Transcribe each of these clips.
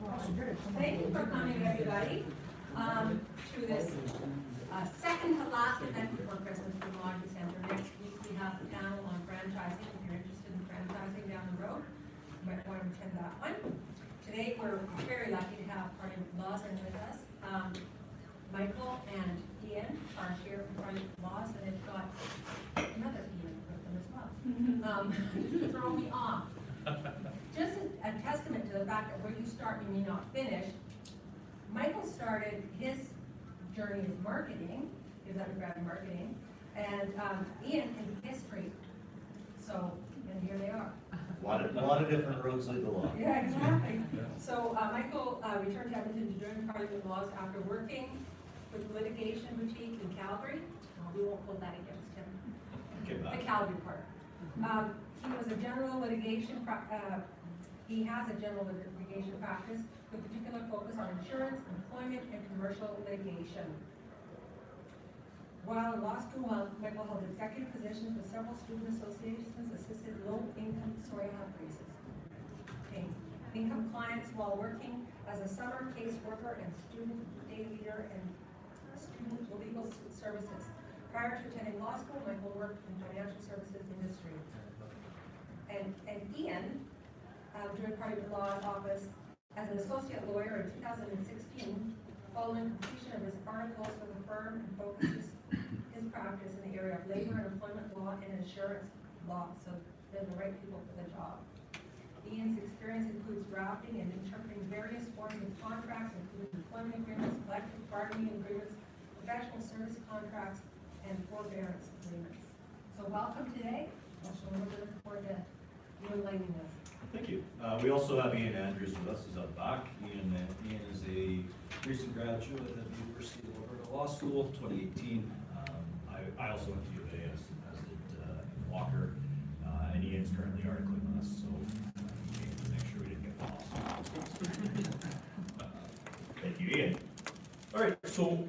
Thank you for coming, everybody, to this second to last event before Christmas for the Laundry Center. Next week we have the panel on franchising. If you're interested in franchising down the road, you might want to attend that one. Today we're very lucky to have Parliament Lawson with us. Michael and Ian are here from Parliament Laws, and they've got another Ian with them as well. Throw me off. Just a testament to the fact that where you start, you may not finish. Michael started his journey in marketing, his undergrad in marketing, and Ian in history. So, and here they are. A lot of different roads lead to law. Yeah, exactly. So Michael returned to Edmonton to join Parliament Laws after working with litigation boutique in Calgary. We won't hold that against him. The Calgary part. He was a general litigation, he has a general litigation practice with particular focus on insurance, employment, and commercial litigation. While in law school, Michael held executive positions with several student associations, assisted low-income, income clients while working as a summer caseworker and student day leader and student legal services. Prior to attending law school, Michael worked in financial services industry. And Ian joined Parliament Law's office as an associate lawyer in 2016, following completion of his articles for the firm, and focuses his practice in the area of labor and employment law and insurance law. So they're the right people for the job. Ian's experience includes drafting and interpreting various forms of contracts, including employment agreements, collective bargaining agreements, professional service contracts, and forbearance agreements. So welcome today. Also, we're looking forward to you enlightening us. Thank you. We also have Ian Andrews with us, who's up back. Ian is a recent graduate at the University of Alberta Law School, 2018. I also went to U of A, as did Walker, and Ian's currently articling with us, so to make sure we didn't get lost. Thank you, Ian. All right, so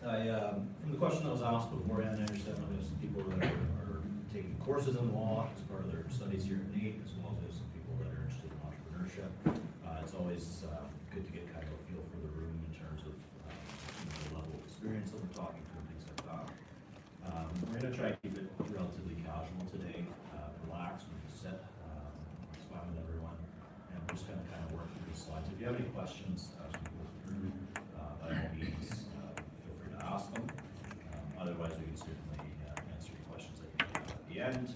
from the question that was asked beforehand, I understand that we have some people that are taking courses in law as part of their studies here at NAIT, as well as we have some people that are interested in entrepreneurship. It's always good to get kind of a feel for the room in terms of the level of experience that we're talking to and things like that. We're going to try to keep it relatively casual today, relax, we can sit, it's fine with everyone, and we're just going to kind of work through the slides. If you have any questions as we go through, by all means, feel free to ask them. Otherwise, we can certainly answer your questions that you have at the end.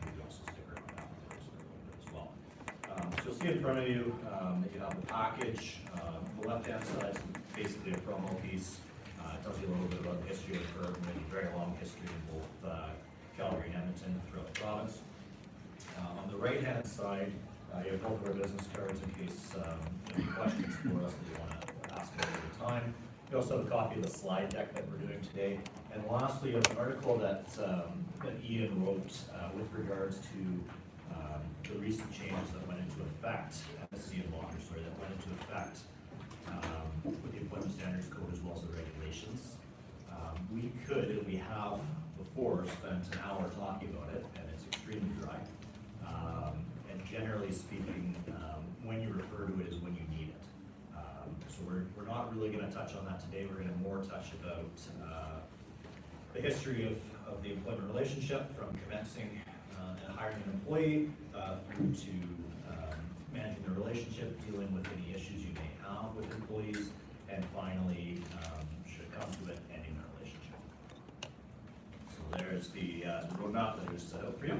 Maybe also stick around afterwards for a little bit as well. So you'll see in front of you that you have the package. The left-hand side is basically a promo piece. It tells you a little bit about the history of the firm. We have a very long history in both Calgary and Edmonton throughout the province. On the right-hand side, you have both of our business cards in case you have any questions for us that you want to ask at any time. You also have a copy of the slide deck that we're doing today. And lastly, you have an article that Ian wrote with regards to the recent changes that went into effect, and this is Ian Walker, sorry, that went into effect with the Employment Standards Code as well as the regulations. We could, and we have before, spent an hour talking about it, and it's extremely dry. And generally speaking, when you refer to it is when you need it. So we're not really going to touch on that today. We're going to more touch about the history of the employment relationship from commencing and hiring an employee through to managing the relationship, dealing with any issues you may have with employees, and finally, should it come to it, ending the relationship. So there's the roadmap that is set out for you.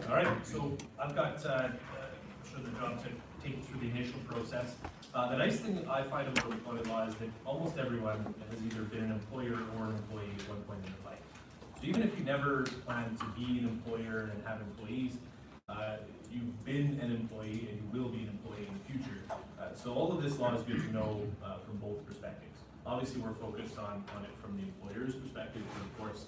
All right, so I've got the job to take you through the initial process. The nice thing that I find about employment law is that almost everyone has either been an employer or an employee at one point in their life. So even if you never plan to be an employer and have employees, you've been an employee and you will be an employee in the future. So all of this law is good to know from both perspectives. Obviously, we're focused on it from the employer's perspective, but of course,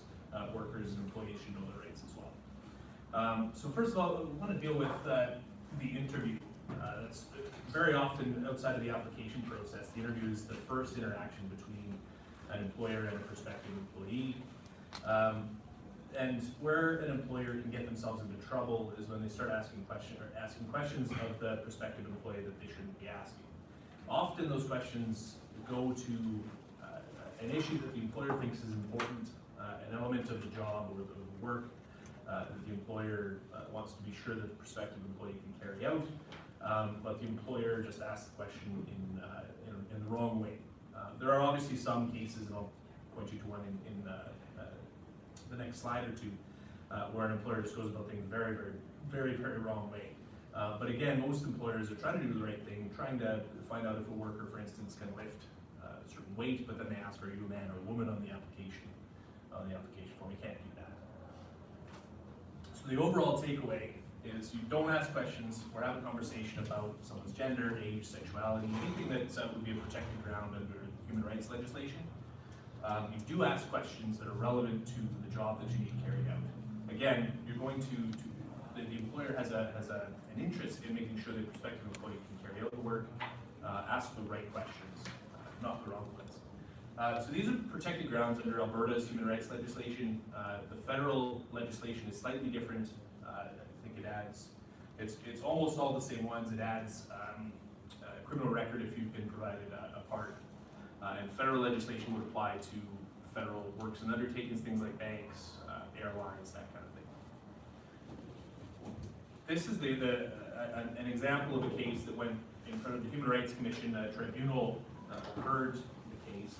workers and employees should know their rights as well. So first of all, we want to deal with the interview. That's very often outside of the application process. The interview is the first interaction between an employer and a prospective employee. And where an employer can get themselves into trouble is when they start asking questions of the prospective employee that they shouldn't be asking. Often those questions go to an issue that the employer thinks is important, an element of the job or the work that the employer wants to be sure that the prospective employee can carry out, but the employer just asks the question in the wrong way. There are obviously some cases, and I'll point you to one in the next slide or two, where an employer just goes about things very, very, very, very wrong way. But again, most employers are trying to do the right thing, trying to find out if a worker, for instance, can lift a certain weight, but then they ask, are you a man or a woman on the application form? You can't do that. So the overall takeaway is you don't ask questions or have a conversation about someone's gender, age, sexuality, anything that would be a protected ground under human rights legislation. You do ask questions that are relevant to the job that you need carried out. Again, you're going to the employer has an interest in making sure the prospective employee can carry out the work, ask the right questions, not the wrong ones. So these are protected grounds under Alberta's human rights legislation. The federal legislation is slightly different. I think it adds, it's almost all the same ones. It adds a criminal record if you've been provided a part. And federal legislation would apply to federal works and undertakings, things like banks, airlines, that kind of thing. This is an example of a case that went in front of the Human Rights Commission. A tribunal heard the case.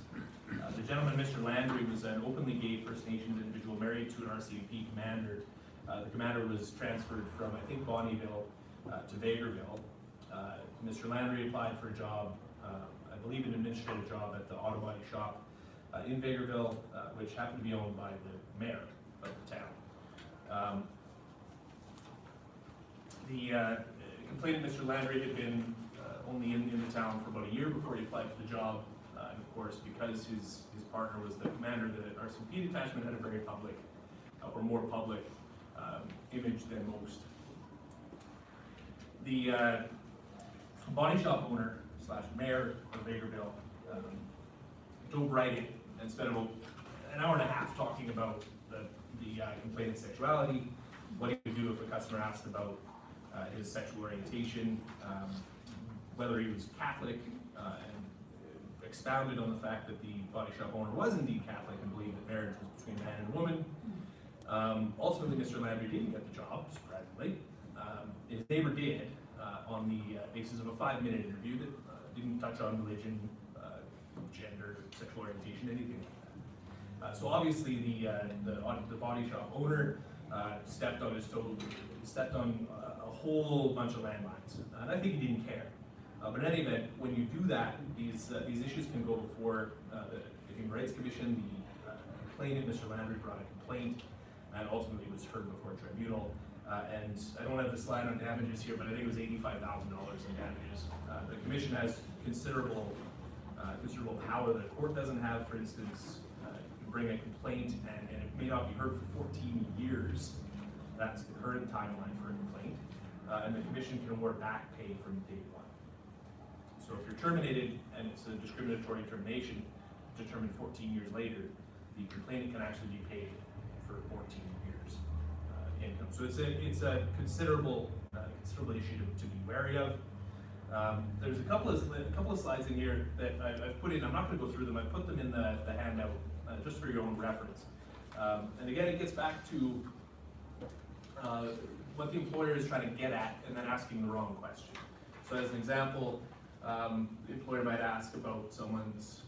The gentleman, Mr. Landry, was an openly gay First Nations individual married to an RCMP commander. The commander was transferred from, I think, Bonnyville to Vegreville. Mr. Landry applied for a job, I believe an administrative job at the auto body shop in Vegreville, which happened to be owned by the mayor of the town. The complainant, Mr. Landry, had been only in the town for about a year before he applied for the job. And of course, because his partner was the commander, the RCMP detachment had a very public, or more public, image than most. The body shop owner / mayor of Vegreville dove right in and spent about an hour and a half talking about the complainant's sexuality, what he would do if a customer asked about his sexual orientation, whether he was Catholic, and expounded on the fact that the body shop owner was indeed Catholic and believed that marriage was between a man and a woman. Ultimately, Mr. Landry didn't get the job, surprisingly. His neighbor did, on the basis of a 5-minute interview that didn't touch on religion, gender, sexual orientation, anything like that. So obviously, the body shop owner stepped on his toes, stepped on a whole bunch of landmines, and I think he didn't care. But in any event, when you do that, these issues can go before the Human Rights Commission. The complainant, Mr. Landry, brought a complaint, and ultimately was heard before a tribunal. And I don't have the slide on damages here, but I think it was $85,000 in damages. The commission has considerable power that a court doesn't have. For instance, you bring a complaint and it may not be heard for 14 years. That's the current timeline for a complaint. And the commission can award back pay from day one. So if you're terminated and it's a discriminatory termination determined 14 years later, the complainant can actually be paid for 14 years income. So it's a considerable issue to be wary of. There's a couple of slides in here that I've put in. I'm not going to go through them. I put them in the handout just for your own reference. And again, it gets back to what the employer is trying to get at and then asking the wrong question. So as an example, the employer might ask about someone's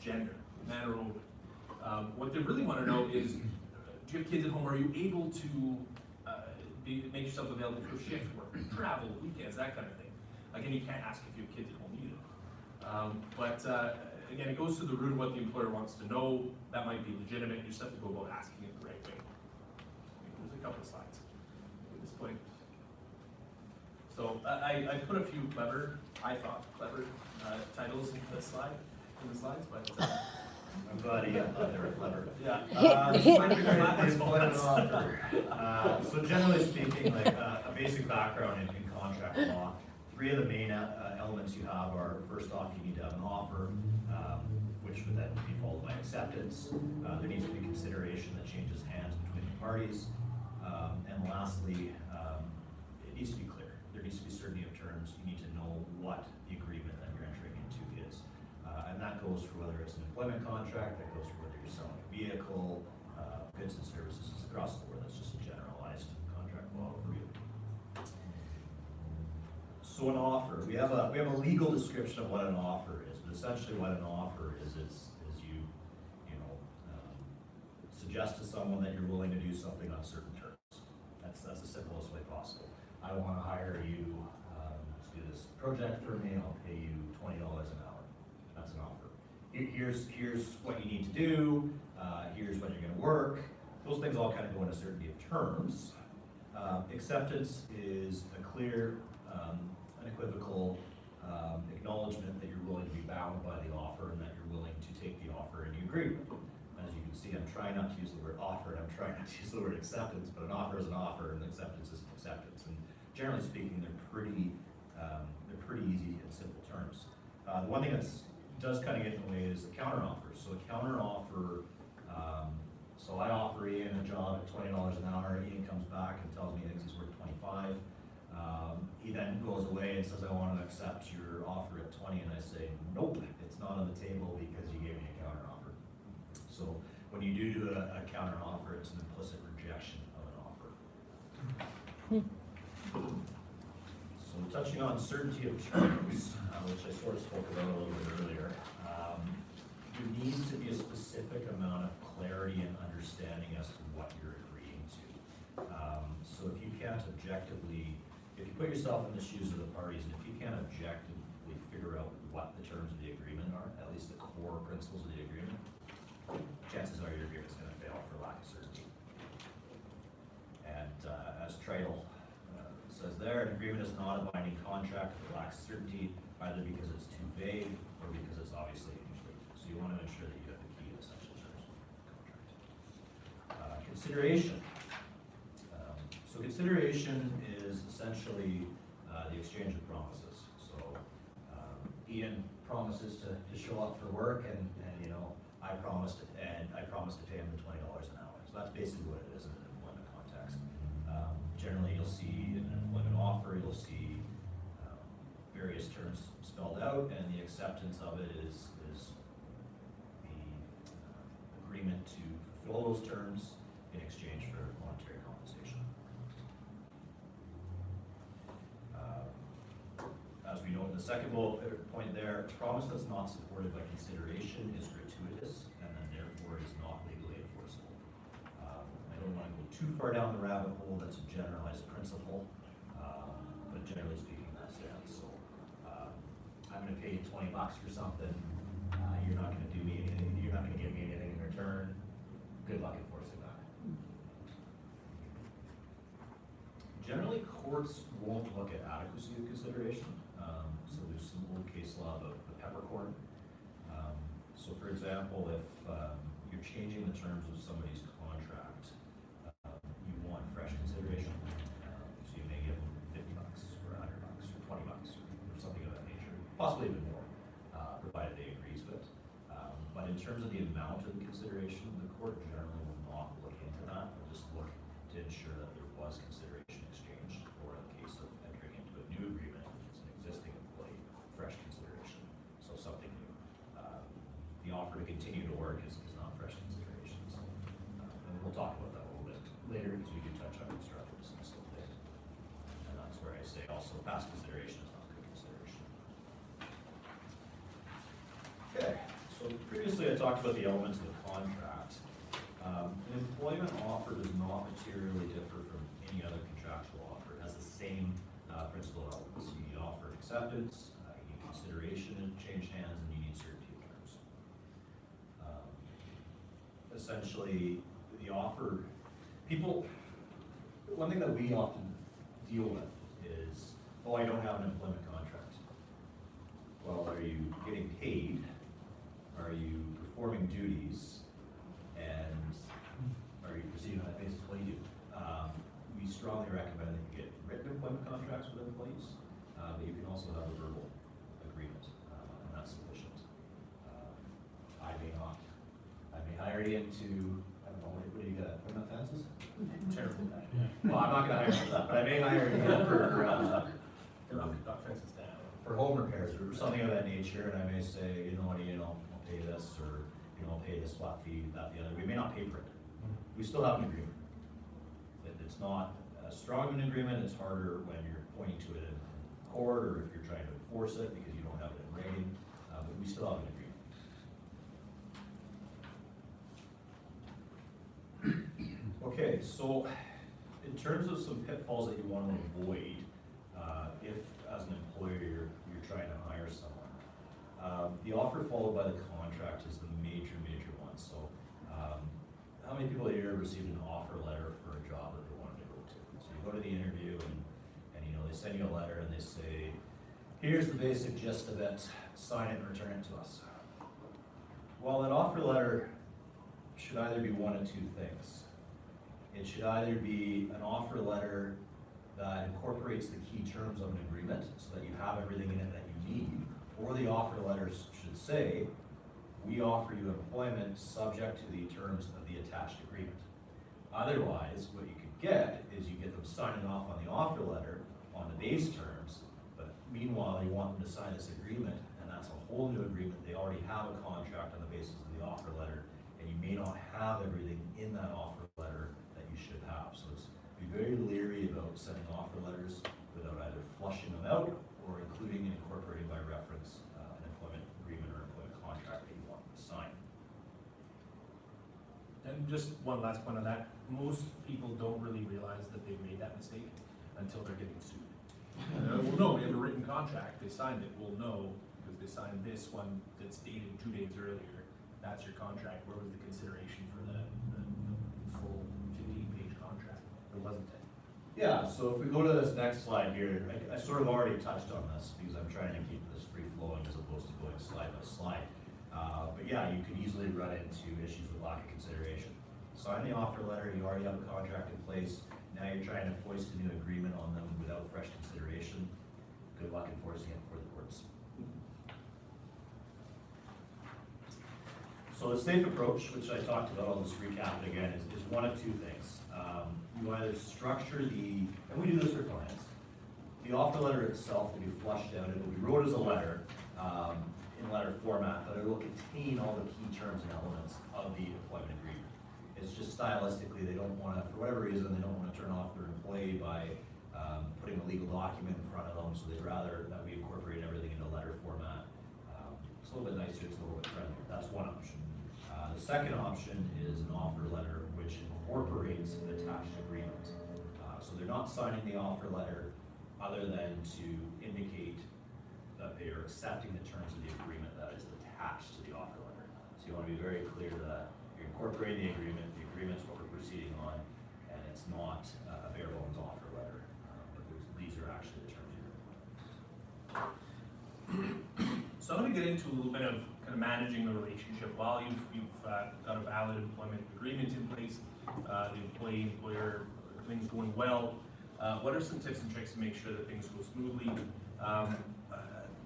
gender, man or woman. What they really want to know is, do you have kids at home? Are you able to make yourself available for shift work, travel, weekends, that kind of thing? Again, you can't ask if you have kids at home either. Again, it goes to the root of what the employer wants to know. That might be legitimate. You just have to go about asking it the right way. There's a couple of slides at this point. So I put a few clever titles in the slides, but I'm glad he got that. They were clever. yeah. So generally speaking, like a basic background in contract law, 3 of the main elements you have are, first off, you need to have an offer, which would then be followed by acceptance. There needs to be consideration that changes hands between the parties. And lastly, it needs to be clear. There needs to be certainty of terms. You need to know what the agreement that you're entering into is. And that goes for whether it's an employment contract, that goes for whether you're selling a vehicle, goods and services. It's across the board. That's just a generalized contract law overview. So an offer, we have a legal description of what an offer is, but essentially what an offer is you suggest to someone that you're willing to do something on certain terms. That's the simplest way possible. I want to hire you to do this project for me. I'll pay you $20 an hour. That's an offer. Here's what you need to do. Here's when you're going to work. Those things all kind of go into certainty of terms. Acceptance is a clear, unequivocal acknowledgement that you're willing to be bound by the offer and that you're willing to take the offer and you agree. As you can see, I'm trying not to use the word offer and I'm trying not to use the word acceptance, but an offer is an offer and acceptance is an acceptance. And generally speaking, they're pretty easy and simple terms. The one thing that does kind of get in the way is the counteroffer. So a counteroffer, so I offer Ian a job at $20 an hour. Ian comes back and tells me he thinks he's worth 25. He then goes away and says, I want to accept your offer at 20, and I say, nope, it's not on the table because you gave me a counteroffer. So when you do a counteroffer, it's an implicit rejection of an offer. So touching on certainty of terms, which I sort of spoke about a little bit earlier, there needs to be a specific amount of clarity and understanding as to what you're agreeing to. So if you can't objectively, if you put yourself in the shoes of the parties, and if you can't objectively figure out what the terms of the agreement are, at least the core principles of the agreement, chances are your agreement's going to fail for lack of certainty. And as Tritle says there, an agreement is not a binding contract that lacks certainty, either because it's too vague or because it's obviously incomplete. So you want to ensure that you have the key and essential terms of the contract. Consideration. So consideration is essentially the exchange of promises. So Ian promises to show up for work, and I promised to pay him the $20 an hour. So that's basically what it is in an employment context. Generally, you'll see in an employment offer, you'll see various terms spelled out, and the acceptance of it is the agreement to fulfill those terms in exchange for monetary compensation. As we know in the second bullet point there, a promise that's not supported by consideration is gratuitous and then therefore is not legally enforceable. I don't want to go too far down the rabbit hole. That's a generalized principle, but generally speaking, that stands. So I'm going to pay you $20 for something. You're not going to do me anything. You're not going to give me anything in return. Good luck enforcing that. Generally, courts won't look at adequacy of consideration. So there's some old case law about the peppercorn. So for example, if you're changing the terms of somebody's contract, you want fresh consideration. So you may give them $50 or $100 or $20 or something of that nature, possibly even more, provided they agree to it. But in terms of the amount of the consideration, the court generally will not look into that. They'll just look to ensure that there was consideration exchanged, or in the case of entering into a new agreement, if it's an existing employee, fresh consideration. So something new. The offer to continue to work is not fresh consideration. So, and we'll talk about that a little bit later because we do touch on constructive dismissal today. And that's where I say also past consideration is not good consideration. Okay, so previously I talked about the elements of the contract. An employment offer does not materially differ from any other contractual offer. It has the same principal elements. You need offer and acceptance, you need consideration and change hands, and you need certainty of terms. Essentially, the offer, one thing that we often deal with is, oh, I don't have an employment contract. Well, are you getting paid? Are you performing duties? And are you proceeding on that basis? What do you do? We strongly recommend that you get written employment contracts with employees, but you can also have a verbal agreement, and that's sufficient. I may hire you into, I don't know, what do you got, employment offenses? Terrible guy. Well, I'm not gonna hire you for that, but I may hire you Knock fences down. for home repairs or something of that nature, and I may say, you know what, I'll pay this, or, I'll pay this flat fee, that, the other. We may not pay for it. We still have an agreement. It's not as strong of an agreement, it's harder when you're pointing to it in court, or if you're trying to enforce it because you don't have it in writing, but we still have an agreement. Okay, so in terms of some pitfalls that you want to avoid, if as an employer you're trying to hire someone, the offer followed by the contract is the major one. So, how many people here have received an offer letter for a job that they wanted to go to? So you go to the interview and they send you a letter and they say, here's the basic gist of it, sign it and return it to us. Well, that offer letter should either be one of two things. It should either be an offer letter that incorporates the key terms of an agreement so that you have everything in it that you need, or the offer letters should say, we offer you employment subject to the terms of the attached agreement. Otherwise, what you could get is you get them signing off on the offer letter on the base terms, but meanwhile, you want them to sign this agreement, and that's a whole new agreement. They already have a contract on the basis of the offer letter, and you may not have everything in that offer letter that you should have. So it's be very leery about sending offer letters without either flushing them out or including and incorporating by reference an employment agreement or employment contract that you want to sign. And just one last point on that, most people don't really realize that they've made that mistake until they're getting sued. Well, no, we have a written contract, they signed it, well, no, because they signed this one that's dated 2 days earlier, that's your contract, where was the consideration for the full 15-page contract? There wasn't any. Yeah, so if we go to this next slide here, I sort of already touched on this because I'm trying to keep this free flowing as opposed to going slide by slide. But yeah, you could easily run into issues with lack of consideration. Sign the offer letter, you already have a contract in place, now you're trying to foist a new agreement on them without fresh consideration. Good luck enforcing it before the courts. So the safe approach, which I talked about, I'll just recap it again, is one of two things. You either structure and we do this for clients, the offer letter itself will be flushed out, it will be wrote as a letter, in letter format, but it will contain all the key terms and elements of the employment agreement. It's just stylistically, they don't want to, for whatever reason, they don't want to turn off their employee by putting a legal document in front of them, so they'd rather that we incorporate everything into letter format. It's a little bit nicer, it's a little bit friendlier. That's one option. The second option is an offer letter which incorporates an attached agreement. So they're not signing the offer letter other than to indicate that they are accepting the terms of the agreement that is attached to the offer letter. So you want to be very clear that you're incorporating the agreement's what we're proceeding on, and it's not a bare bones offer letter, but these are actually the terms you're. So I'm going to get into a little bit of kind of managing the relationship while you've got a valid employment agreement in place, the employee-employer, things going well. What are some tips and tricks to make sure that things go smoothly?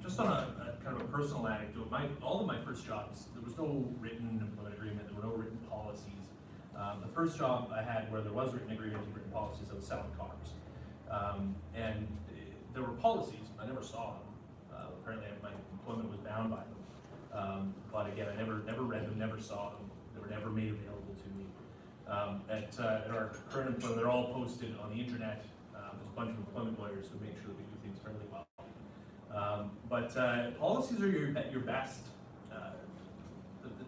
Just on a kind of a personal anecdote, all of my first jobs, there was no written employment agreement, there were no written policies. The first job I had where there was written agreement and written policies, I was selling cars. And there were policies, I never saw them. Apparently my employment was bound by them. But again, I never read them, never saw them. They were never made available to me. At our current employment, they're all posted on the internet. There's a bunch of employment lawyers who make sure that we do things fairly well. But policies are your best,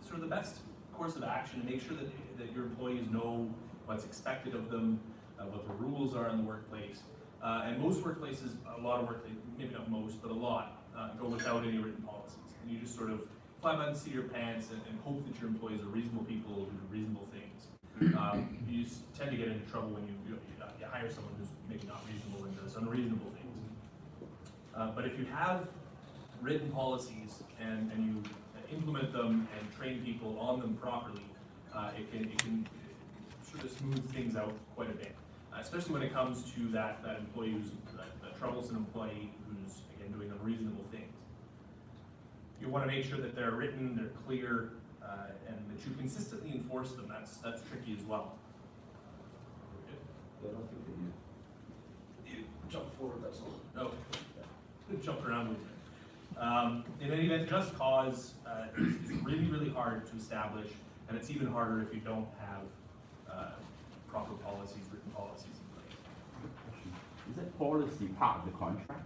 sort of the best course of action to make sure that your employees know what's expected of them, what the rules are in the workplace. And most workplaces, a lot of maybe not most, but a lot, go without any written policies. And you just sort of fly by the seat of your pants and hope that your employees are reasonable people who do reasonable things. You tend to get into trouble when you hire someone who's maybe not reasonable and does unreasonable things. But if you have written policies and you implement them and train people on them properly, it can sort of smooth things out quite a bit. Especially when it comes to that employee who's that troublesome employee who's again doing unreasonable things. You want to make sure that they're written, they're clear, and that you consistently enforce them. That's tricky as well. I don't think they do. You jump forward, that's all. No, jump around with it. In any event, just cause is really, really hard to establish, and it's even harder if you don't have proper policies, written policies in place. Is that policy part of the contract?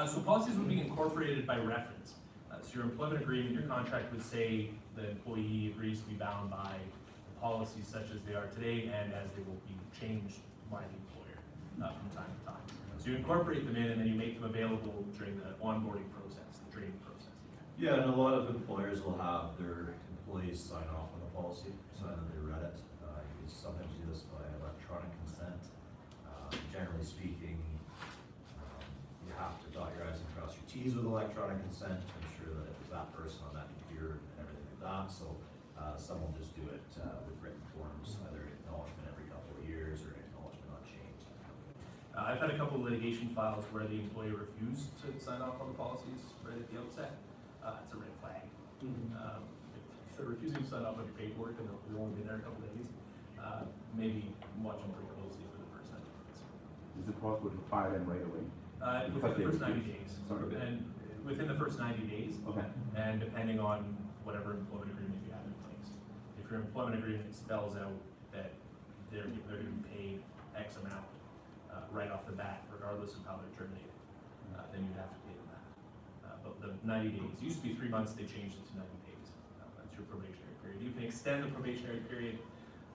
So policies would be incorporated by reference. So your employment agreement, your contract would say the employee agrees to be bound by policies such as they are today and as they will be changed by the employer from time to time. So you incorporate them in and then you make them available during the onboarding process, the training process. Yeah, and a lot of employers will have their employees sign off on the policy, sign that they read it. You can sometimes do this by electronic consent. Generally speaking, you have to dot your i's and cross your t's with electronic consent to ensure that it's that person on that computer and everything like that. So some will just do it with written forms, either acknowledgement every couple of years or acknowledgement on change. I've had a couple of litigation files where the employee refused to sign off on the policies right at the outset. It's a red flag. If they're refusing to sign off on your paperwork and they've only been there a couple of days, maybe watch them pretty closely for the first 90 days. Is it possible to fire them right away? Within the first 90 days. Sorry. And within the first 90 days, Okay. and depending on whatever employment agreement you have in place. If your employment agreement spells out that they're going to be paid X amount right off the bat, regardless of how they're terminated, then you'd have to pay them that. But the 90 days, it used to be 3 months, they changed it to 90 days. That's your probationary period. You can extend the probationary period,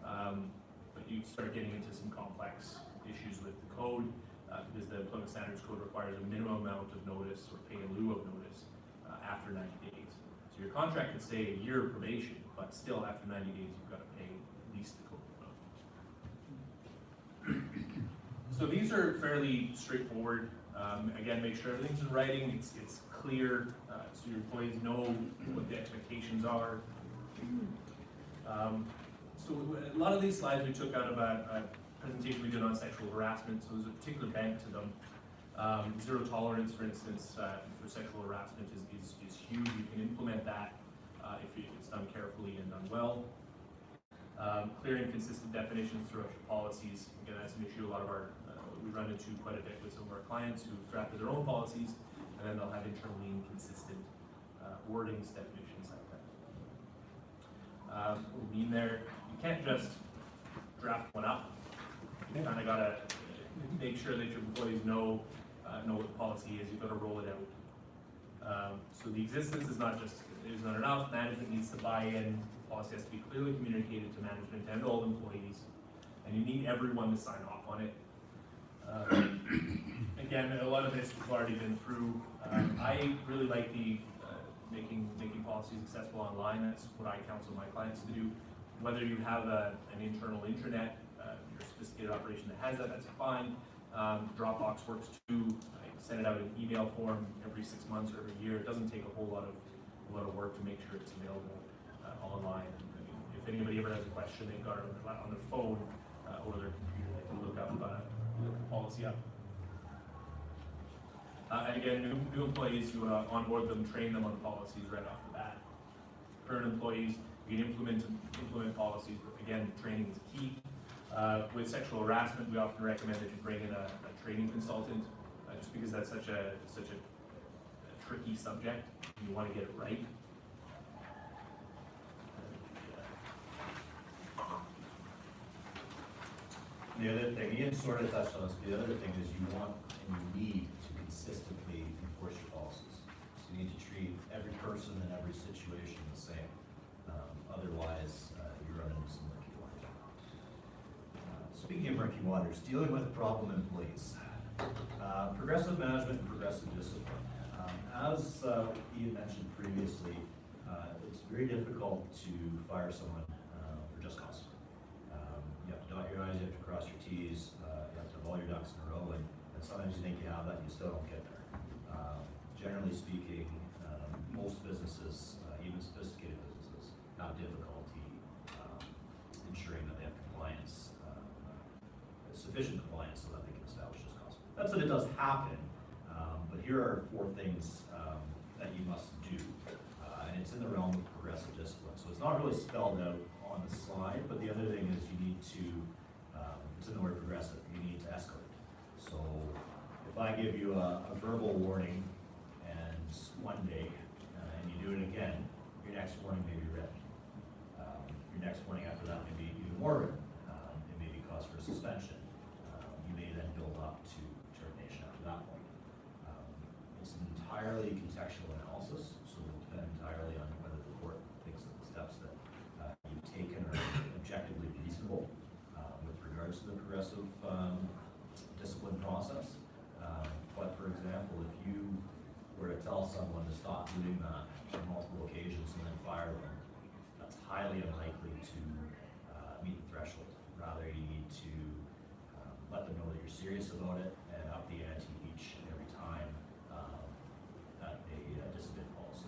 but you start getting into some complex issues with the code, because the Employment Standards Code requires a minimum amount of notice or pay in lieu of notice after 90 days. So your contract could say a year of probation, but still after 90 days, you've got to pay at least the code amount. So these are fairly straightforward. Again, make sure everything's in writing, it's clear, so your employees know what the expectations are. So a lot of these slides we took out of a presentation we did on sexual harassment, so there's a particular bent to them. Zero tolerance, for instance, for sexual harassment is huge. You can implement that if it's done carefully and done well. Clear and consistent definitions throughout your policies. Again, that's an issue a lot of our, we run into quite a bit with some of our clients who've drafted their own policies, and then they'll have internally inconsistent wordings, definitions like that. What we mean there, you can't just draft one up. You kind of gotta make sure that your employees know what the policy is. You've got to roll it out. So the existence is not enough. Management needs to buy in. The policy has to be clearly communicated to management and all employees, and you need everyone to sign off on it. Again, a lot of this we've already been through. I really like the making policies accessible online. That's what I counsel my clients to do. Whether you have an internal intranet, your sophisticated operation that has that, that's fine. Dropbox works too. I send it out in email form every 6 months or every year. It doesn't take a whole lot of work to make sure it's available online. I mean, if anybody ever has a question, they've got it on their phone or their computer. They can look the policy up. And again, new employees, you onboard them, train them on policies right off the bat. Current employees, you can implement policies, but again, training is key. With sexual harassment, we often recommend that you bring in a training consultant, just because that's such a tricky subject. You want to get it right. The other thing, Ian sort of touched on this, the other thing is you want and you need to consistently enforce your policies. So you need to treat every person in every situation the same. Otherwise, you run into some murky waters. Speaking of murky waters, dealing with problem employees. Progressive management and progressive discipline. As Ian mentioned previously, it's very difficult to fire someone for just cause. You have to dot your I's, you have to cross your T's, you have to have all your ducks in a row, and sometimes you think you have that, and you still don't get there. Generally speaking, most businesses, even sophisticated businesses, have difficulty ensuring that they have compliance, sufficient compliance so that they can establish this cost. That's that it does happen, but here are 4 things that you must do, and it's in the realm of progressive discipline. So it's not really spelled out on the slide, but the other thing is you need to It's in the word progressive, you need to escalate. So if I give you a verbal warning and one day, and you do it again, your next warning may be written. Your next warning after that may be even more written. It may be cause for suspension. You may then build up to termination after that point. It's an entirely contextual analysis, so it will depend entirely on whether the court thinks that the steps that you've taken are objectively reasonable with regards to the progressive discipline process. But for example, if you were to tell someone to stop doing that on multiple occasions and then fire them, that's highly unlikely to meet the threshold. Rather, you need to let them know that you're serious about it and up the ante each and every time that they discipline policy,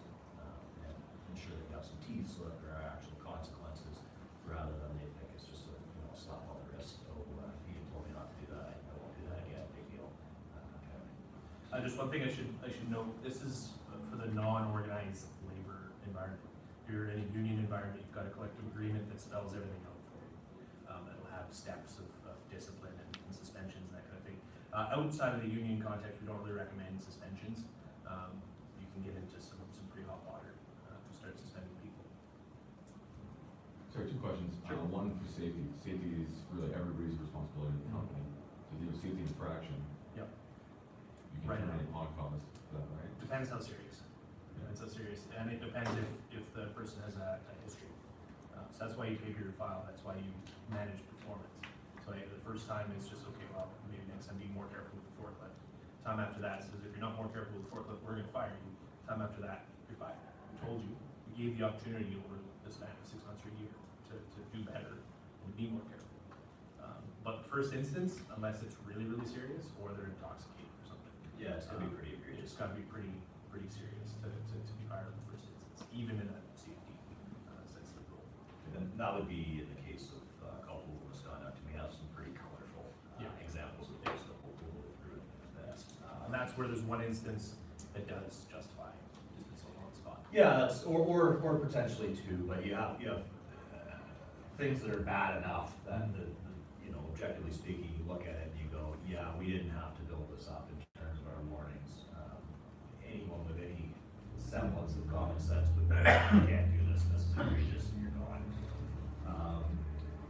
and ensure that you have some teeth so that there are actual consequences rather than they think it's just a slap on the wrist. Oh, you told me not to do that, I won't do that again, big deal. Just one thing I should note, this is for the non-organized labor environment. If you're in a union environment, you've got a collective agreement that spells everything out for you. It'll have steps of discipline and suspensions and that kind of thing. Outside of the union context, we don't really recommend suspensions. You can get into some pretty hot water to start suspending people. Sorry, two questions. One for safety. Safety is really everybody's responsibility in the company. So if you have a safety infraction, Yep. you can Right. terminate on cause, is that right? Depends how serious. Depends how serious, and it depends if the person has a history. So that's why you pay your file. That's why you manage performance. So the first time it's just okay. Well, maybe next time be more careful with the forklift. Time after that says if you're not more careful with the forklift, we're going to fire you. Time after that, you're fired. We told you. We gave the opportunity over the span of 6 months or a year to do better and be more careful. But first instance, unless it's really, really serious or they're intoxicated or something. Yeah, it's gonna be pretty egregious. It's got to be pretty serious to be fired in the first instance, even in a safety sensitive role. And that would be in the case of culpable misconduct. We have some pretty colorful examples of those that we'll go through in this. And that's where there's one instance that does justify dismissal on the spot. Yeah, that's, or potentially two, but you have things that are bad enough that objectively speaking, you look at it and you go, yeah, we didn't have to build this up in terms of our warnings. Anyone with any semblance of common sense would know, you can't do this, this is egregious, and you're gone.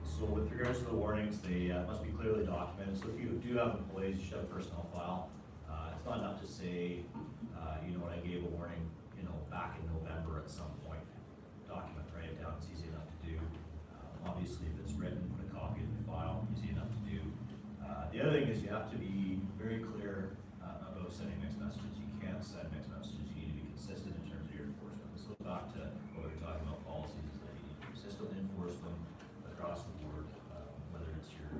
So with regards to the warnings, they must be clearly documented. So if you do have employees, you should have a personnel file. It's not enough to say, when I gave a warning, back in November at some point. Document, write it down, it's easy enough to do. Obviously, if it's written, put a copy in the file, easy enough to do. The other thing is you have to be very clear about sending mixed messages. You can't send mixed messages. You need to be consistent in terms of your enforcement. This goes back to what we were talking about policies, is that you need to consistently enforce them across the board, whether it's your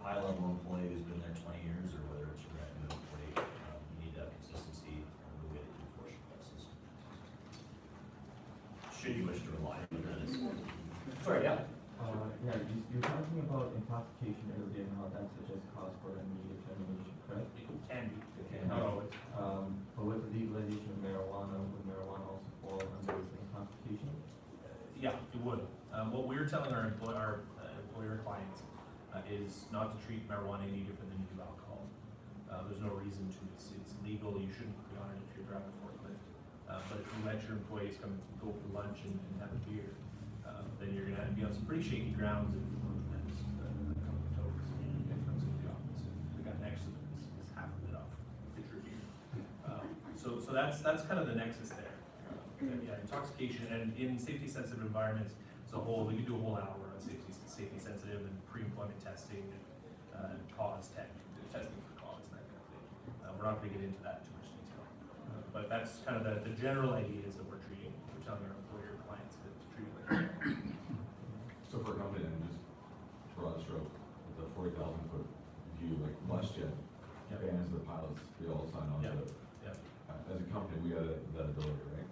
high-level employee who's been there 20 years or whether it's your brand new employee. You need to have consistency in the way that you enforce your policies. Should you wish to rely on that. Sorry, yeah. Yeah, you're talking about intoxication earlier and how that's just cause for immediate termination, correct? It can be. Okay. Not always. But with the legalization of marijuana, would marijuana also fall under intoxication? Yeah, it would. What we're telling our employer clients is not to treat marijuana any different than you do alcohol. There's no reason to. It's legal. You shouldn't be on it if you're driving a forklift. But if you let your employees go for lunch and have a beer, then you're going to be on some pretty shaky grounds and a couple of tokes in terms of the office. The guy next to them is half a bit off pitcher of beer. So that's kind of the nexus there. Yeah, intoxication and in safety sensitive environments as a whole, we could do a whole hour on safety sensitive and pre-employment testing and testing for cause and that kind of thing. We're not going to get into that in too much detail. But that's kind of the general idea is that we're telling our employer clients to treat it like that. So for a company, then just broad stroke, with the 40,000 foot view, like WestJet bans the pilots, we all sign on to it. Yeah. As a company, we got that ability, right?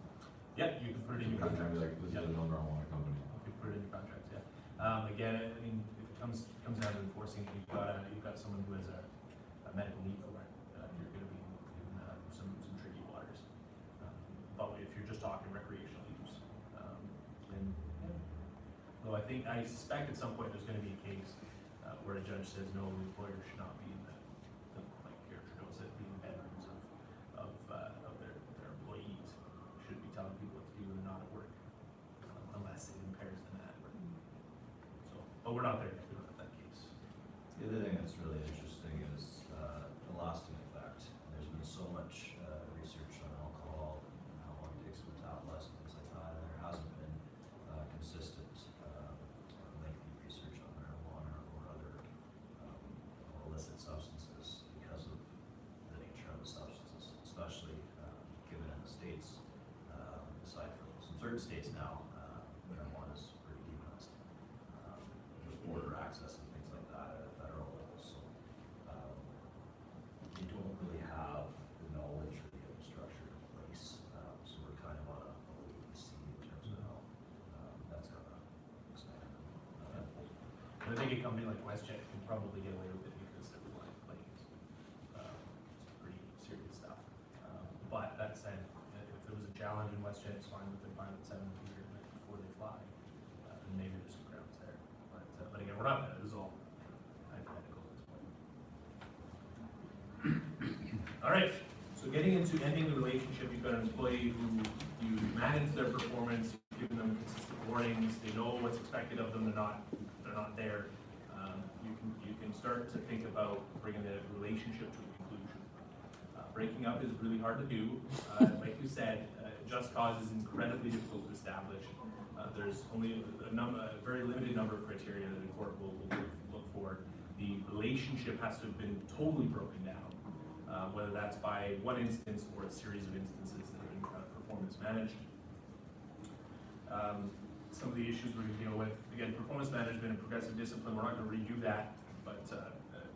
Yeah, you can put it in your So we can contract. be like, this is a no marijuana company. You can put it in your contract, yeah. Again, I mean, if it comes down to enforcing, you've got someone who has a medical need for it, you're going to be in some tricky waters. But if you're just talking recreational use, then though I suspect at some point there's going to be a case where a judge says, no, the employer should not be in like Pierre Trudeau said, be in the bedrooms of their employees, should be telling people what to do when they're not at work, unless it impairs them at work. So, but we're not there yet, we don't have that case. The other thing that's really interesting is the lasting effect. There's been so much research on alcohol and how long it takes to metabolize and things like that, and there hasn't been consistent lengthy research on marijuana or other illicit substances because of the nature of the substances, especially given in the States, aside from some certain states now, marijuana is pretty demonized. With border access and things like that at a federal level, so we don't really have the knowledge or the infrastructure in place, so we're kind of on a wait and see in terms of how that's gonna expand. And I think a company like WestJet can probably get away with it because they're flying planes. It's pretty serious stuff. But that said, if there was a challenge in WestJet, it's fine with their pilot 7 years before they fly. And maybe there's some grounds there. But again, we're not there. This is all hypothetical at this point. All right. So getting into ending the relationship, you've got an employee who you manage their performance, you've given them consistent warnings, they know what's expected of them, they're not there. You can start to think about bringing the relationship to a conclusion. Breaking up is really hard to do. Like you said, just cause is incredibly difficult to establish. There's only a very limited number of criteria that the court will look for. The relationship has to have been totally broken down, whether that's by one instance or a series of instances that have been performance managed. Some of the issues we're going to deal with, again, performance management and progressive discipline, we're not going to redo that, but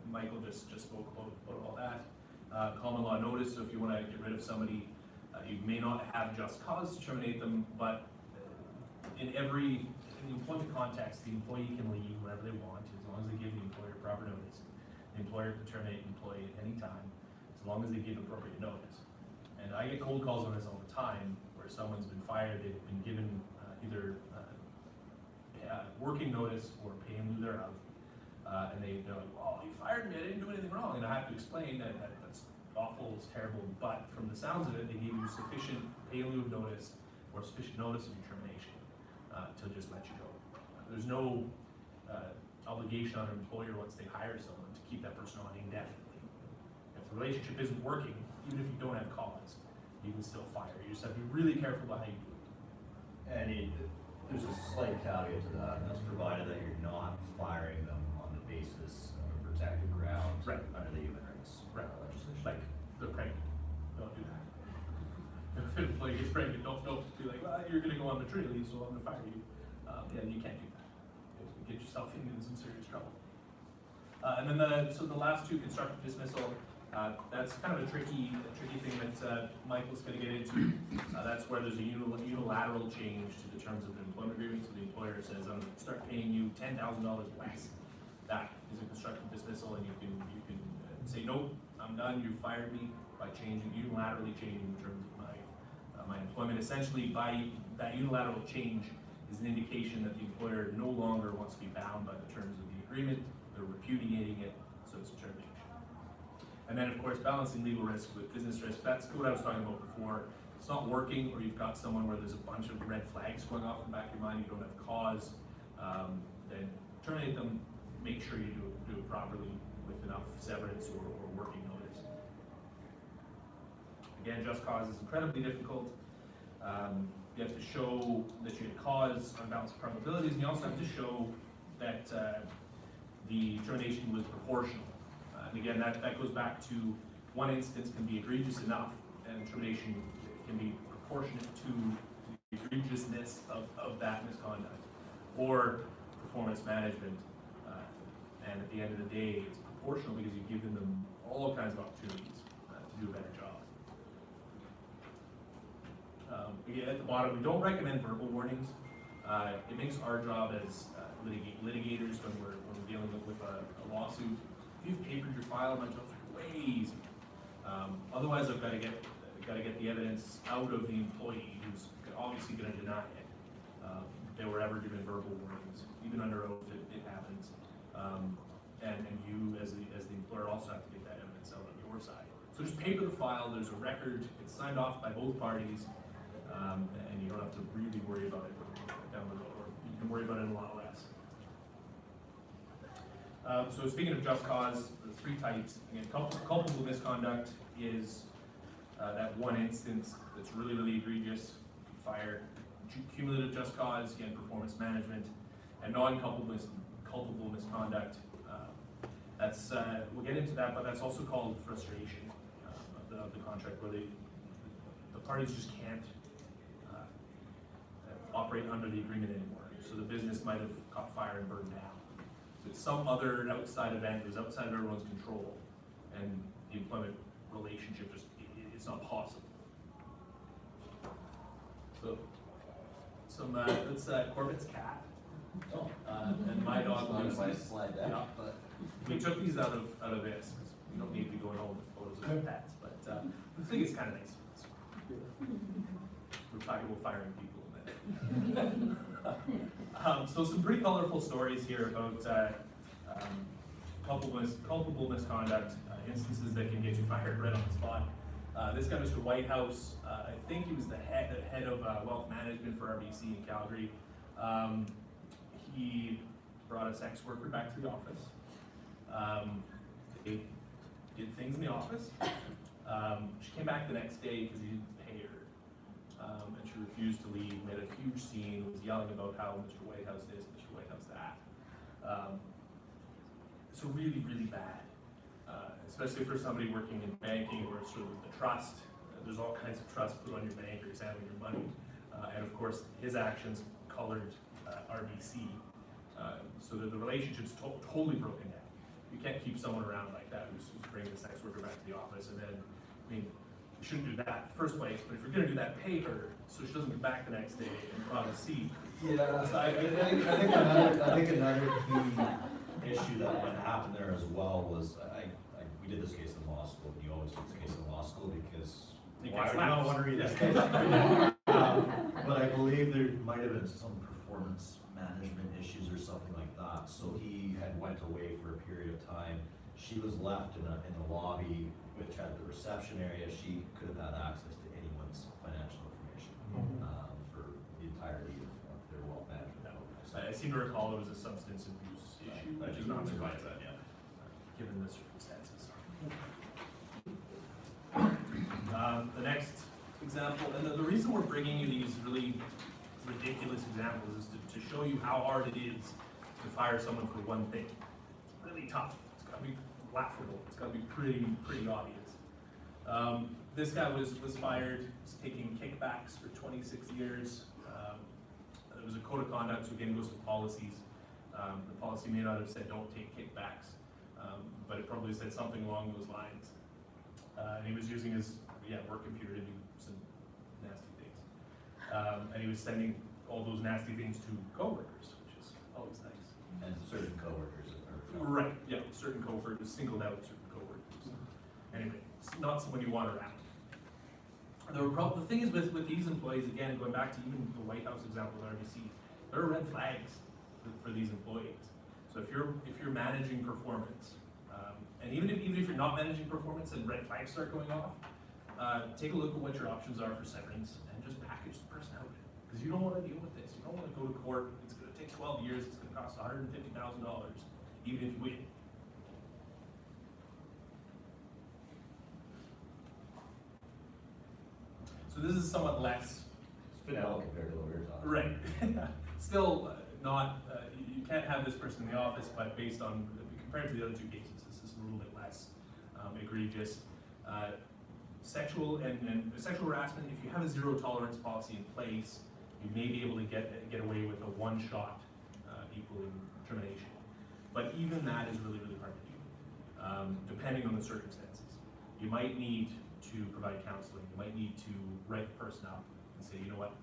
Michael just spoke about all that. Common law notice, so if you want to get rid of somebody, you may not have just cause to terminate them, but in the employment context, the employee can leave whenever they want, as long as they give the employer proper notice. The employer can terminate an employee at any time, as long as they give appropriate notice. And I get cold calls on this all the time, where someone's been fired, they've been given either working notice or pay in lieu thereof, and they're like, well, you fired me, I didn't do anything wrong, and I have to explain that that's awful, it's terrible, but from the sounds of it, they gave you sufficient pay in lieu of notice or sufficient notice of your termination to just let you go. There's no obligation on an employer once they hire someone to keep that person on indefinitely. If the relationship isn't working, even if you don't have cause, you can still fire. You just have to be really careful about how you do it. And there's a slight caveat to that, and that's provided that you're not firing them on the basis of a protected ground Right. under the human rights legislation. Like, they're pregnant, don't do that. If an employee gets pregnant, don't be like, well, you're gonna go on maternity leave, so I'm gonna fire you. Yeah, you can't do that. You get yourself into some serious trouble. And then the last two, constructive dismissal, that's kind of a tricky thing that Michael's gonna get into. That's where there's a unilateral change to the terms of the employment agreement, so the employer says, I'm gonna start paying you $10,000 less. That is a constructive dismissal, and you can say, nope, I'm done, you fired me, by unilaterally changing the terms of my employment. Essentially, by that unilateral change is an indication that the employer no longer wants to be bound by the terms of the agreement, they're repudiating it, so it's a termination. And then, of course, balancing legal risk with business risk, that's what I was talking about before. It's not working, or you've got someone where there's a bunch of red flags going off in the back of your mind, you don't have cause, then terminate them, make sure you do it properly with enough severance or working notice. Again, just cause is incredibly difficult. You have to show that you had cause on balance of probabilities, and you also have to show that the termination was proportional. And again, that goes back to one instance can be egregious enough, and termination can be proportionate to the egregiousness of that misconduct, or performance management. And at the end of the day, it's proportional because you've given them all kinds of opportunities to do a better job. Again, at the bottom, we don't recommend verbal warnings. It makes our job as litigators when we're dealing with a lawsuit. If you've papered your file, my job's way easier. Otherwise, I've got to get the evidence out of the employee who's obviously going to deny it. If they were ever given verbal warnings, even under oath, it happens. and you as the employer also have to get that evidence out on your side. So just paper the file, there's a record, it's signed off by both parties, and you don't have to really worry about it down the road, or you can worry about it a lot less. So speaking of just cause, there's three types. Again, culpable misconduct is that one instance that's really, really egregious, fire. Cumulative just cause, again, performance management, and non-culpable culpable misconduct. That's we'll get into that, but that's also called frustration of the contract, where the parties just can't operate under the agreement anymore. So the business might have caught fire and burned down. So it's some other outside event that was outside of everyone's control, and the employment relationship just it's not possible. So that's Corbett's cat. And my dog Lucy's. Yeah. We took these out of this, because we don't need to be going home with photos of our pets, but I think it's kind of nice. We're talking about firing people in a minute. So some pretty colorful stories here about culpable misconduct, instances that can get you fired right on the spot. This guy, Mr. Whitehouse, I think he was the head of wealth management for RBC in Calgary. He brought a sex worker back to the office. They did things in the office. She came back the next day because he didn't pay her. And she refused to leave, made a huge scene, was yelling about how Mr. Whitehouse this, Mr. Whitehouse that. So really, really bad. Especially for somebody working in banking where it's sort of the trust. There's all kinds of trust put on your bankers handling your money. And of course, his actions colored RBC. So that the relationship's totally broken down. You can't keep someone around like that who's bringing the sex worker back to the office, and then, I mean, you shouldn't do that in the first place, but if you're gonna do that, pay her, so she doesn't come back the next day and cause a scene. Yeah, so I think another key issue that happened there as well was, we did this case in law school, and you always do this case in law school because why would you not want to read this case? But I believe there might have been some performance management issues or something like that, so he had went away for a period of time. She was left in the lobby, which had the reception area. She could have had access to anyone's financial information for the entirety of their wealth management. I seem to recall it was a substance abuse issue, which is not surprising, given the circumstances. The next example, and the reason we're bringing you these really ridiculous examples is to show you how hard it is to fire someone for one thing. It's really tough. It's got to be laughable. It's got to be pretty obvious. This guy was fired. Was taking kickbacks for 26 years. There was a code of conduct, so again, goes to policies. The policy may not have said don't take kickbacks, but it probably said something along those lines. And he was using his work computer to do some nasty things. And he was sending all those nasty things to coworkers, which is always nice. And certain coworkers. Right, yeah, certain coworkers, singled out certain coworkers. Anyway, it's not someone you want around. The thing is with these employees, again, going back to even the White House example with RBC, there are red flags for these employees. So if you're managing performance, and even if you're not managing performance and red flags start going off, take a look at what your options are for severance and just package the person out. Because you don't want to deal with this. You don't want to go to court. It's going to take 12 years. It's going to cost $150,000, even if you win. So this is somewhat less. Vanilla compared to what we were talking. Right. Still not, you can't have this person in the office, but based on, compared to the other two cases, this is a little bit less egregious. Sexual harassment, if you have a zero tolerance policy in place, you may be able to get away with a one-shot equaling termination. But even that is really, really hard to do, depending on the circumstances. You might need to provide counseling. You might need to write the person up and say, you know what,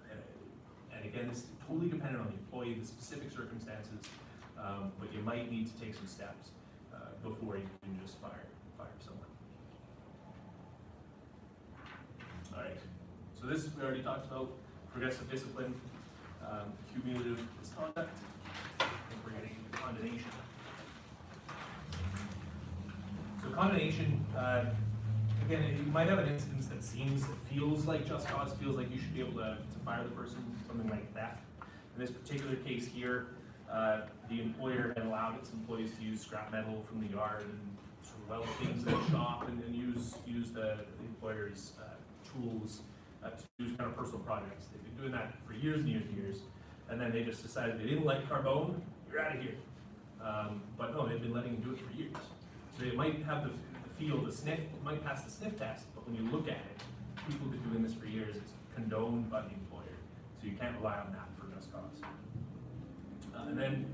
and again, this is totally dependent on the employee, the specific circumstances, but you might need to take some steps before you can just fire someone. All right, so this we already talked about, progressive discipline, cumulative misconduct. I think we're getting into condemnation. condemnation, again, you might have an instance that feels like just cause, feels like you should be able to fire the person, something like theft. In this particular case here, the employer had allowed its employees to use scrap metal from the yard and sort of weld things in the shop and use the employer's tools to do kind of personal projects. They've been doing that for years and years and years, and then they just decided they didn't like Carbone, you're out of here. But no, they've been letting them do it for years. So it might have the feel, the sniff, it might pass the sniff test, but when you look at it, people have been doing this for years, it's condoned by the employer. So you can't rely on that for just cause. And then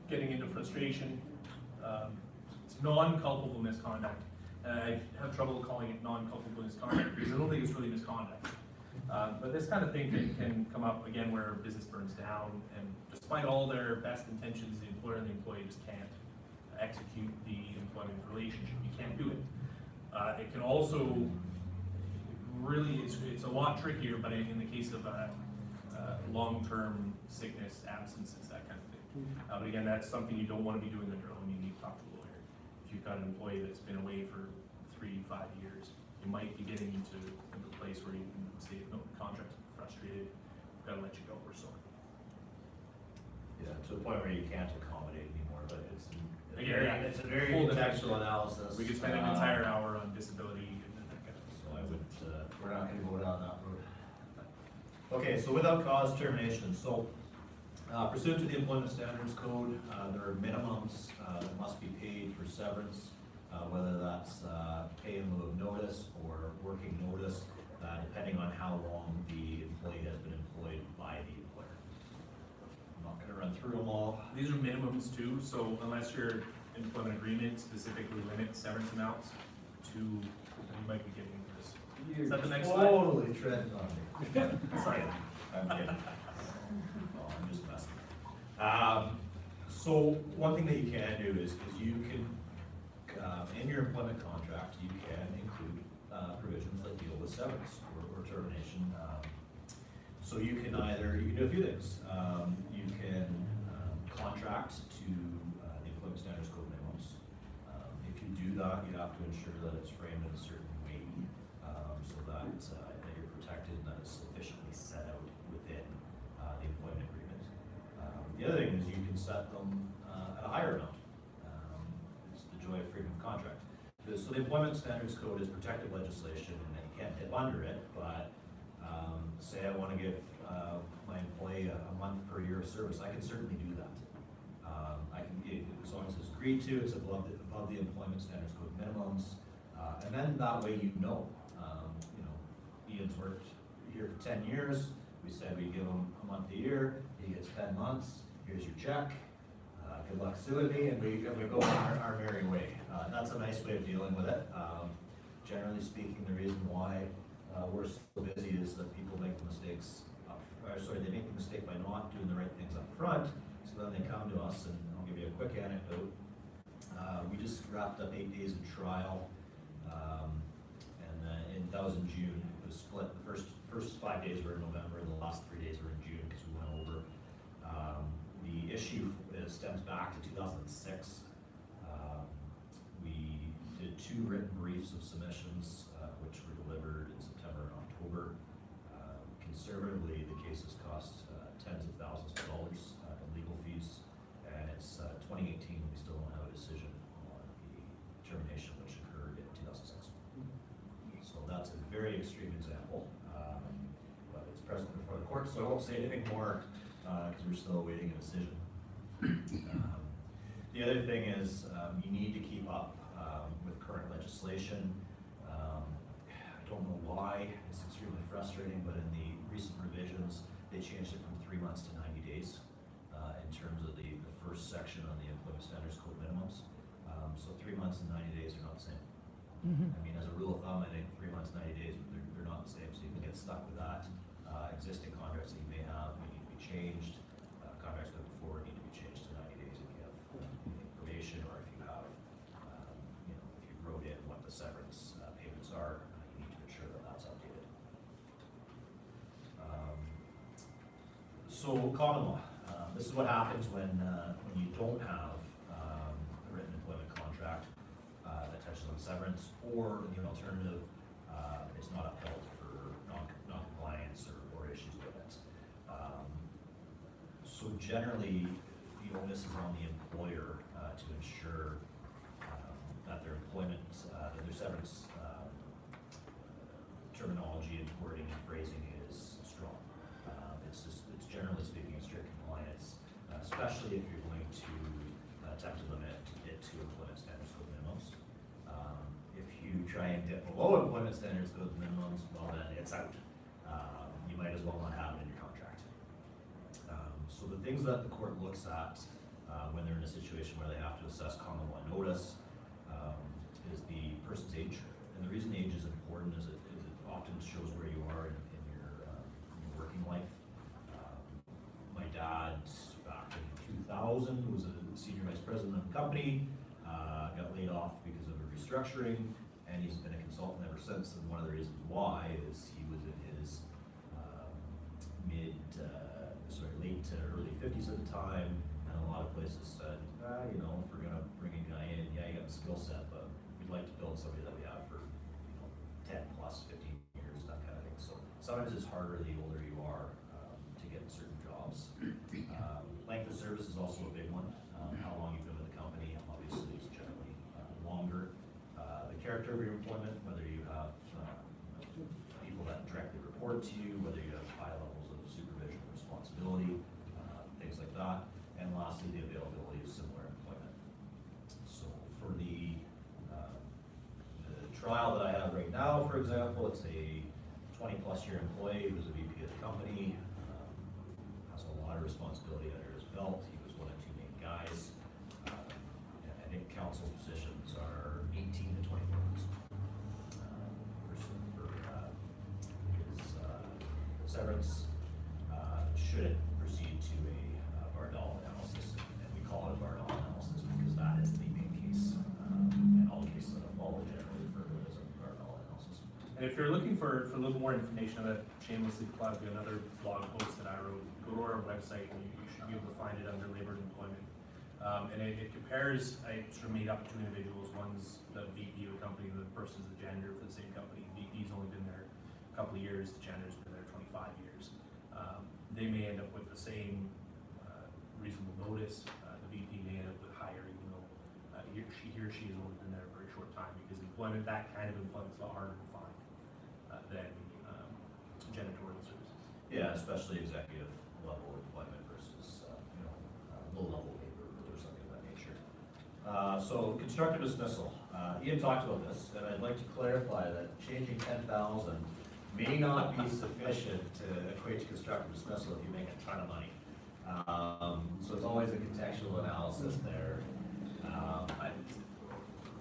getting into frustration, it's non-culpable misconduct. I have trouble calling it non-culpable misconduct because I don't think it's really misconduct. But this kind of thing can come up again where a business burns down, and despite all their best intentions, the employer and the employee just can't execute the employment relationship. You can't do it. It can also really, it's a lot trickier, but in the case of long-term sickness, absences, that kind of thing. But again, that's something you don't want to be doing on your own. You need to talk to a lawyer. If you've got an employee that's been away for 3 to 5 years, you might be getting into a place where you can say, no, the contract's frustrated, we've got to let you go, or so. Yeah, to the point where you can't accommodate anymore, but it's Again, it's a very full different- contextual analysis. We could spend an entire hour on disability and that kind of So I would, we're not gonna go down that road. Okay, so without cause termination, so pursuant to the Employment Standards Code, there are minimums that must be paid for severance, whether that's pay in lieu of notice or working notice, depending on how long the employee has been employed by the employer. I'm not gonna run through them all. These are minimums too, so unless your employment agreement specifically limits severance amounts to, you might be getting into this. Is that the next slide? Totally treading on me. Sorry. I'm kidding. Oh, I'm just messing. So one thing that you can do is you can, in your employment contract, you can include provisions that deal with severance or termination. So you can do a few things. You can contract to the Employment Standards Code minimums. If you do that, you have to ensure that it's framed in a certain way, so that you're protected and that it's sufficiently set out within the employment agreement. The other thing is you can set them at a higher amount. It's the joy of freedom of contract. So the Employment Standards Code is protective legislation, and you can't dip under it, but say I want to give my employee a month per year of service, I can certainly do that. I can give, as long as it's agreed to, it's above the Employment Standards Code minimums, and then that way you know, Ian's worked here for 10 years. We said we give him a month a year. He gets 10 months. Here's your check. Good luck suing me, and we go on our merry way. That's a nice way of dealing with it. Generally speaking, the reason why we're so busy is that people make the mistakes. They make the mistake by not doing the right things up front. So then they come to us, and I'll give you a quick anecdote. We just wrapped up 8 days of trial, and that was in June. It was split. The first 5 days were in November, and the last 3 days were in June because we went over. The issue stems back to 2006. We did 2 written briefs of submissions, which were delivered in September and October. Conservatively, the cases cost tens of thousands of dollars in legal fees, and it's 2018. We still don't have a decision on the termination, which occurred in 2006. So that's a very extreme example, but it's present before the court, so I won't say anything more because we're still awaiting a decision. The other thing is you need to keep up with current legislation. I don't know why, it's extremely frustrating, but in the recent revisions, they changed it from 3 months to 90 days in terms of the first section on the Employment Standards Code minimums. So 3 months and 90 days are not the same. I mean, as a rule of thumb, I think 3 months, 90 days, they're not the same, so you can get stuck with that. Existing contracts that you may have may need to be changed. Contracts going forward need to be changed to 90 days if you have information, or if you have, if you wrote in what the severance payments are, you need to ensure that that's updated. So common law, this is what happens when you don't have a written employment contract that touches such as on severance, or the alternative, it's not upheld for non-compliance or issues with it. So generally, the onus is on the employer to ensure that their employment, that their severance terminology and wording and phrasing is strong. It's generally speaking strict compliance, especially if you're going to attempt to limit it to employment standards code minimums. If you try and dip below employment standards code minimums, well then it's out. You might as well not have it in your contract. So the things that the court looks at when they're in a situation where they have to assess common law notice is the person's age. And the reason age is important is it often shows where you are in your working life. My dad, back in 2000, was a senior vice president of the company, got laid off because of a restructuring, and he's been a consultant ever since. And one of the reasons why is he was in his late to early 50s at the time, and a lot of places said, you know, if we're gonna bring a guy in, yeah, you got the skill set, but we'd like to build somebody that we have for, 10 plus 15 years, that kind of thing. So sometimes it's harder the older you are to get certain jobs. Length of service is also a big one. How long you've been with the company, obviously, is generally longer. The character of your employment, whether you have people that directly report to you, whether you have high levels of supervision and responsibility, things like that. And lastly, the availability of similar employment. So for the trial that I have right now, for example, it's a 20-plus year employee who's a VP of the company, has a lot of responsibility under his belt. He was one of two main guys. I think counsel's positions are 18 to 24 months. For his severance, should it proceed to a Bardol analysis, and we call it a Bardol analysis because that is the main case, and all cases that follow generally refer to it as a Bardol analysis. And if you're looking for a little more information on that, shamelessly plug another blog post that I wrote. Go to our website and you should be able to find it under labor and employment. And it compares, I sort of made up two individuals. One's the VP of a company, and the person's the janitor for the same company. VP's only been there a couple of years, the janitor's been there 25 years. They may end up with the same reasonable notice. The VP may end up with higher, even though he or she has only been there a very short time, because employment, that kind of employment, is a lot harder to find than janitorial services. Yeah, especially executive level employment versus, low level labor or something of that nature. So constructive dismissal. Ian talked about this, and I'd like to clarify that changing 10,000 may not be sufficient to equate to constructive dismissal if you make a ton of money. So it's always a contextual analysis there.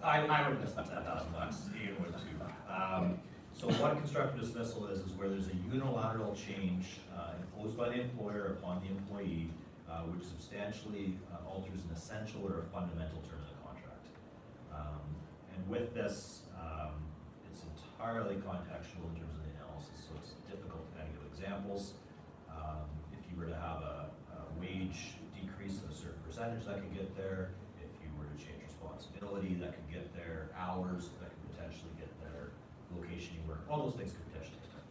I would miss that 10,000 bucks. Ian would too. So what constructive dismissal is where there's a unilateral change imposed by the employer upon the employee, which substantially alters an essential or a fundamental term of the contract. And with this, it's entirely contextual in terms of the analysis, so it's difficult to give examples. If you were to have a wage decrease of a certain percentage, that could get there. If you were to change responsibility, that could get there. Hours, that could potentially get there. Location you work, all those things could potentially get there.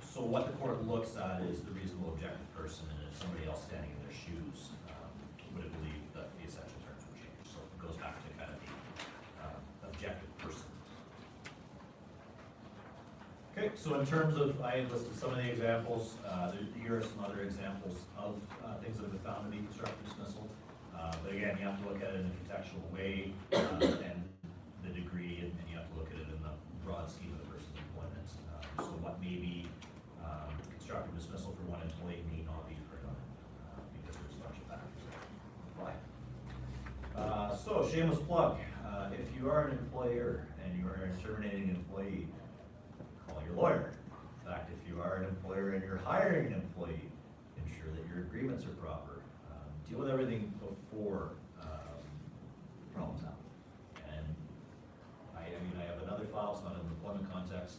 So what the court looks at is the reasonable objective person, and if somebody else standing in their shoes would have believed that the essential terms would change. So it goes back to kind of the objective person. Okay, so in terms of, I listed some of the examples. Here are some other examples of things that have been found to be constructive dismissal. But again, you have to look at it in a contextual way and the degree, and you have to look at it in the broad scheme of the person's employment. So what may be constructive dismissal for one employee may not be for another, because there's a bunch of factors that apply. So shameless plug, if you are an employer and you are terminating an employee, call your lawyer. In fact, if you are an employer and you're hiring an employee, ensure that your agreements are proper. Deal with everything before problems happen. And I have another file, it's not in the employment context,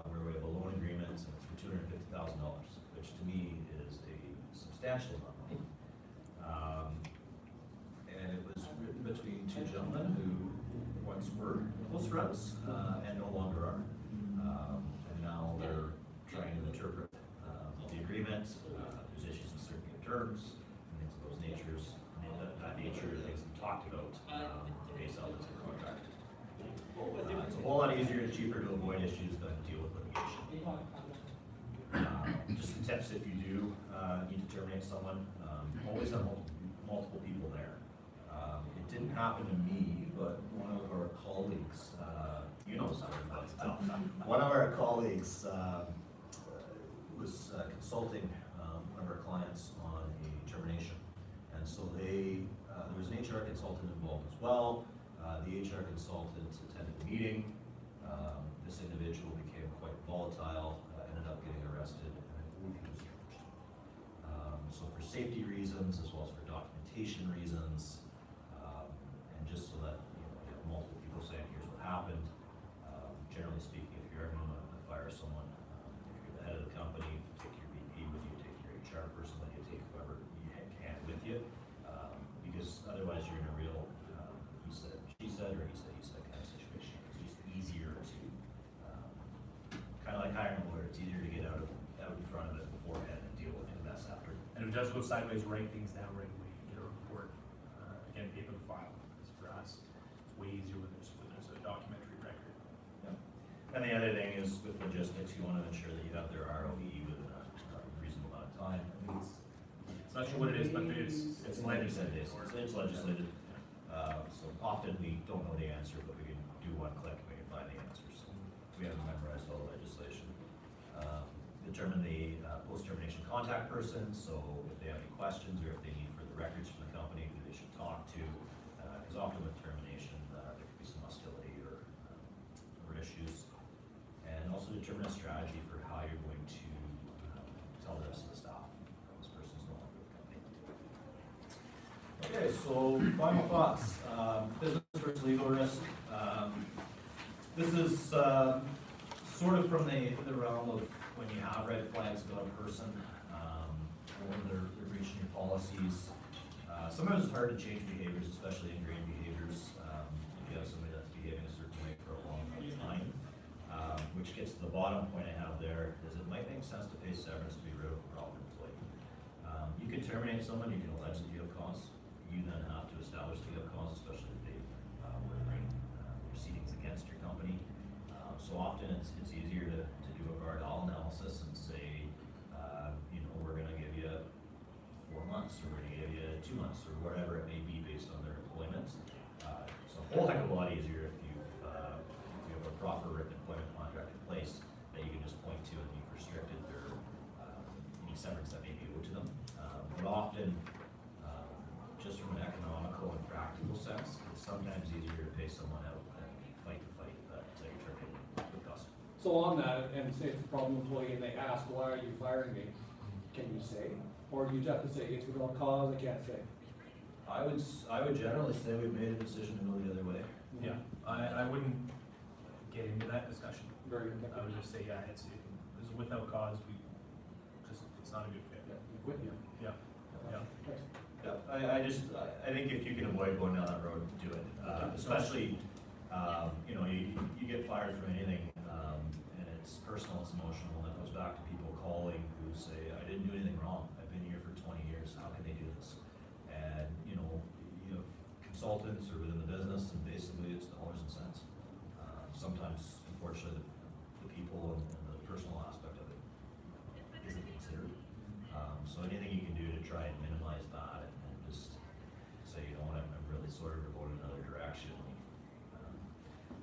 where we have a loan agreement, and it's for $250,000, which to me is a substantial amount of money. And it was written between two gentlemen who once were close friends, and no longer are. And now they're trying to interpret, the agreement, there's issues in certain terms, and things of those natures, and that nature, things we talked about, based on the contract. It's a whole lot easier and cheaper to avoid issues than deal with litigation. Just some tips if you do, need to terminate someone, always have multiple people there. It didn't happen to me, but one of our colleagues, you know, sorry about to tell, one of our colleagues, was consulting, one of our clients on a termination. And so they, there was an HR consultant involved as well. The HR consultant attended the meeting. This individual became quite volatile, ended up getting arrested, and I believe he was charged. So for safety reasons, as well as for documentation reasons, and just so that, you know, you have multiple people saying, here's what happened. Generally speaking, if you're ever gonna fire someone, if you're the head of the company, take your VP with you, take your HR person with you, take whoever you can with you, because otherwise you're in a real, he said, she said, or he said kind of situation. It's just easier to, kind of like hiring a lawyer, it's easier to get out in front of it beforehand and deal with the mess after. And if it does go sideways, write things down right away, get a report, again, paper file, because for us, it's way easier when there's a documentary record. And the other thing is with logistics, you want to ensure that you have their ROE within a reasonable amount of time. I mean, It's not sure what it is, but it's legislated. It's legislated. So often we don't know the answer, but we can do one click and we can find the answer. So we haven't memorized all the legislation. Determine the post-termination contact person. So if they have any questions or if they need further records from the company, who they should talk to. Because often with termination, there could be some hostility or issues. And also determine a strategy for how you're going to tell the rest of the staff this person's no longer with the company. Okay, so final thoughts. Business versus legal risk. This is sort of from the realm of when you have red flags about a person, or they're breaching your policies. Sometimes it's hard to change behaviors, especially ingrained behaviors, if you have somebody that's behaving a certain way for a long time. Which gets to the bottom point I have there, is it might make sense to pay severance to be rid of a problem employee. You can terminate someone, you can allege that you have cause. You then have to establish that you have cause, especially if they were to bring proceedings against your company. So often it's easier to do a Gardal analysis and say, you know, we're gonna give you 4 months, or we're gonna give you 2 months, or whatever it may be based on their employment. It's a whole heck of a lot easier if you have a proper written employment contract in place that you can just point to and you've restricted their, any severance that may be owed to them. But often, just from an economical and practical sense, it's sometimes easier to pay someone out than fight the fight that you're terminating with us. So on that, and say it's a problem employee and they ask, why are you firing me? Can you say? Or do you have to say, it's without cause, I can't say? I would generally say we've made a decision to go the other way. Yeah, I wouldn't get into that discussion. Very good. I would just say, yeah, it's without cause, it's not a good fit. Yeah, with you. Yeah, yeah. Thanks. Yeah, I think if you can avoid going down that road, do it. Especially, you know, you get fired from anything, and it's personal, it's emotional, and it goes back to people calling who say, I didn't do anything wrong, I've been here for 20 years, how can they do this? And, you know, you have consultants or within the business, and basically it's dollars and cents. Sometimes, unfortunately, the people and the personal aspect of it isn't considered. So anything you can do to try and minimize that and just say, you know what, I'm really sort of going another direction.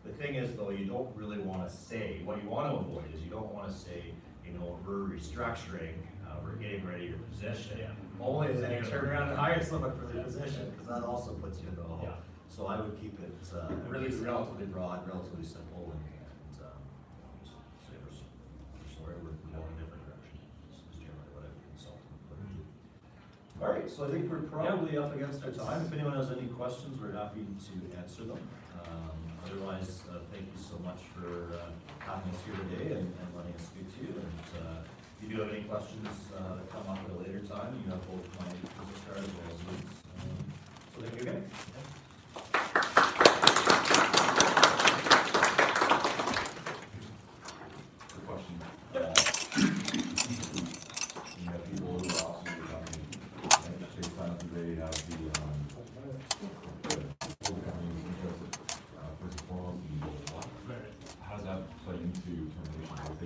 The thing is though, you don't really wanna say, what you wanna avoid is you don't wanna say, you know, we're restructuring, we're getting rid of your position. Yeah. Only then you turn around and hire someone for the position, cause that also puts you in the hole. Yeah. So I would keep it, really relatively broad, relatively simple, and just say we're sorry, we're going a different direction. This is generally what I would consult. All right, so I think we're probably up against our time. If anyone has any questions, we're happy to answer them. Otherwise, thank you so much for having us here today and letting us speak to you. And if you do have any questions that come up at a later time, you have both my business card as well as Luke's. So thank you again.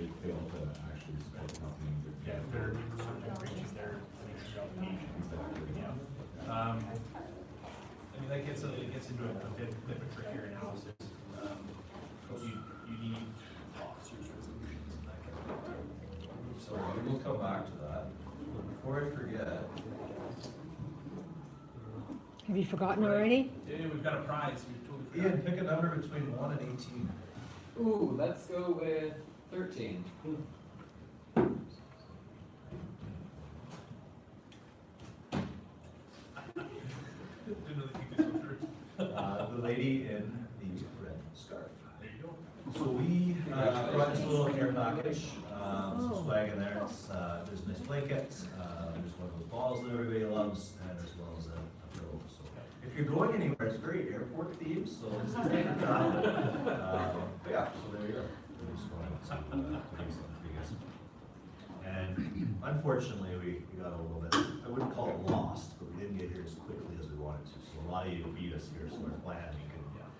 they fail to actually support the company. in good Yeah, if faith. they're sort of breaches their fiduciary obligation. Exactly. Yeah. I mean, that gets, it gets into a bit of a trickier analysis. You need officers' resolutions and that kind of thing. So we will come back to that, but before I forget, Have you forgotten already? Yeah, we've got a prize, we totally forgot. Ian, pick a number between 1 and 18. Ooh, let's go with 13. Didn't really think this one through. The lady in the red scarf. There you go. So we brought this little care package, some swag in there. It's, there's a nice blanket, there's one of those balls that everybody loves, and as well as a pillow. So if you're going anywhere, it's very airport themed, so it's a different time. But yeah, so there you go. We just wanted to make something for you guys. And unfortunately, we got a little bit, I wouldn't call it lost, but we didn't get here as quickly as we wanted to. So a lot of you beat us here, so our plan,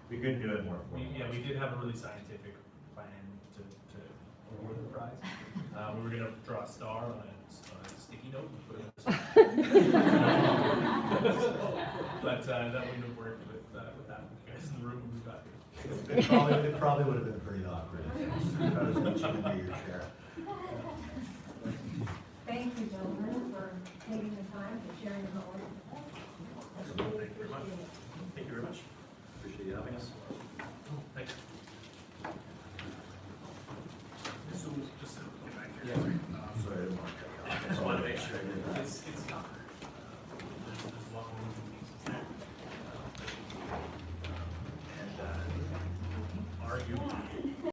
we couldn't do it more formally. Yeah, we did have a really scientific plan to award the prize. We were gonna draw a star on a sticky note and put it in the But that wouldn't have worked with that, you guys in the room we've got here. It probably would have been pretty awkward if I was reaching into your chair. Thank you, gentlemen, for taking the time to share your knowledge with us. Thank you very much. Thank you very much. Appreciate you having us.